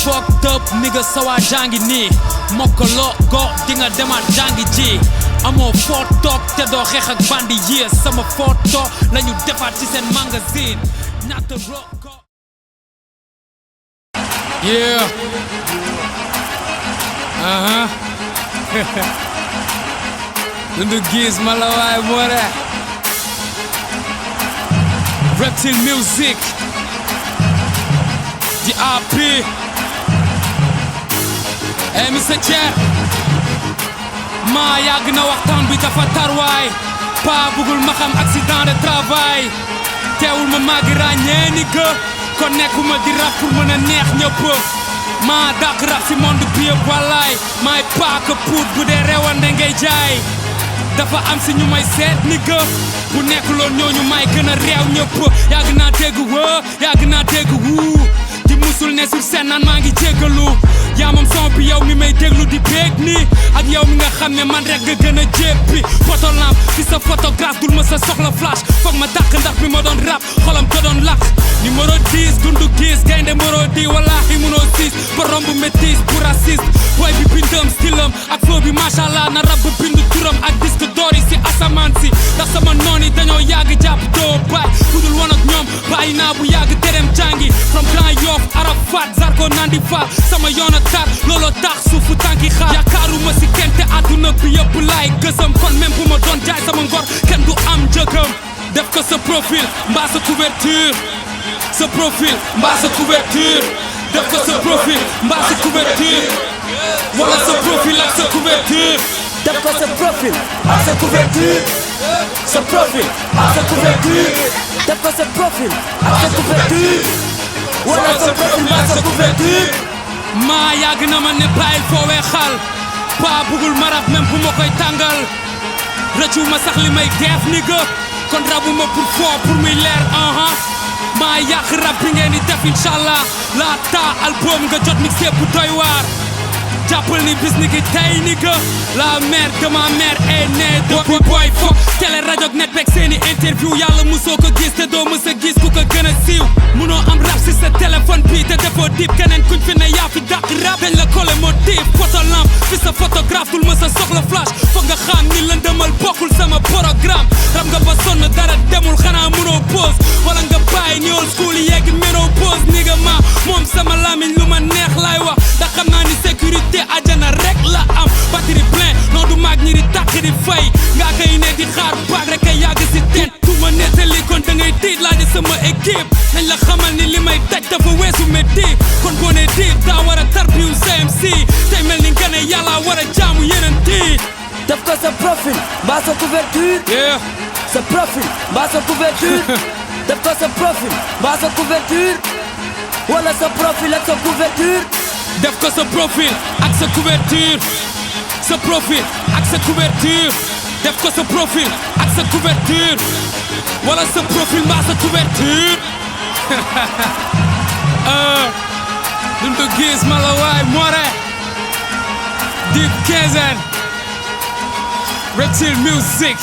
fucked up nigga sawa jangi nii mokkalo go dinga demaat jangi ji amoo foo toog te doo xeex ak bandi yi sama photo lañu defaat ci seen magazine ñaata roko yeah Dundu Guiss Malawaay More Reptile Music di AP Mr Thier maa yàgg na waxtaan bi dafa tarwaay pa bugul ma xam accident de travail teewul ma màgg ràññee ni gë kon nekkuma di rap pour mën a neex ñëpp maa dàq rap si monde bi yëpp wallaay maay paaka puut bu dee rewande ngay jaay dafa am si ñu may seet ni gë bu nekkuloon ñooñu may gën a réew ñëpp yàgg naa dégg wë yàgg naa dégg wuu di musul ne sur scène naan maa ngi jéggalu yaa moom son bi yow mi may déglu di béeg nii ak yow mi nga xam ne man rek nga gën a jéppi photo lamp ci sa photographe dul ma sa soxla flash foog ma dàq ndax bi ma doon rap xolam ko doon lakk numéro 10 Dundu Guiss gaynde mboro di wallahi munoo siis borom bu métis pour raciste boy bi bindam stylam ak flow bi machallah na rab bindu turam ak disque d'or yi si asamaan si ndax sama noon yi dañoo yàgg jàpp doo baay kudul woon ak ñoom bàyyi naa bu yàgg terem jàngi from Grand Yoff Arafat Zarko Nandi Fall sama yoon a tar looloo tax suufu tànki xaar yaakaaruma si kenn te àdduna bi yëpp laay gësam kon même bu ma doon jaay sama ngor kenn du am njëgam def ko sa profil mbaa sa couverture sa profil mbaa sa couverture def ko sa profil mbaa sa couverture wala sa profil ak sa couverture def ko sa profil ak sa couverture sa profil ak sa couverture def ko sa profil ak sa couverture wala sa profil ak sa couverture maa yàgg na ma ne bàyyil foowee xal paa bugul ma rap même bu ma koy tàngal rëccu ma sax li may def ni gë kon rabu ma pour foo pour muy leer maa yàq rap bi ngeen di def inshallah laata album nga jot mixé bu doy waar jàppal ni bis ni ki tey ni gë la mère de ma mère est née depuis boy fo télé rajo ak net beeg seeni interview yàlla musoo ko gis te doo mës a gis ku ko gën a siiw munoo am rap si sa téléphone bi te defoo dip keneen kuñ fi ne yaa fi dàq rap dañ la collé motif photo lamp fi sa photographe dul mës a soxla flash foog nga xam ni lëndëmal bokkul sama programme rap nga ba sonn dara demul xanaa munoo pause wala nga bàyyi ni old school yi yeggi ménopause ni nga ma moom sama lamiñ lu ma neex laay wax ndax xam naa ni sécurité ajana rek la am batterie plein non du mag ñi di tàq di fay nga kay ne di xaar baag rek a yàgg si teen tu ma nettali kon da ngay tiit laa di sama équipe nañ la xamal ni li may daj dafa weesu métti kon boo ne diir daa war a tarbiyu CMC tey mel ni nga ne yàlla war a jaamu yeneen tiit def ko sa profil mbaa sa couverture sa profil mbaa sa couverture def ko sa profil mbaa sa couverture wala sa profil ak sa couverture def ko sa profil ak sa couverture sa profil ak sa couverture def ko sa profil ak sa couverture wala sa profil mbaa sa couverture Dundu Guiss Malawaay More Deep Kezen Reptile Music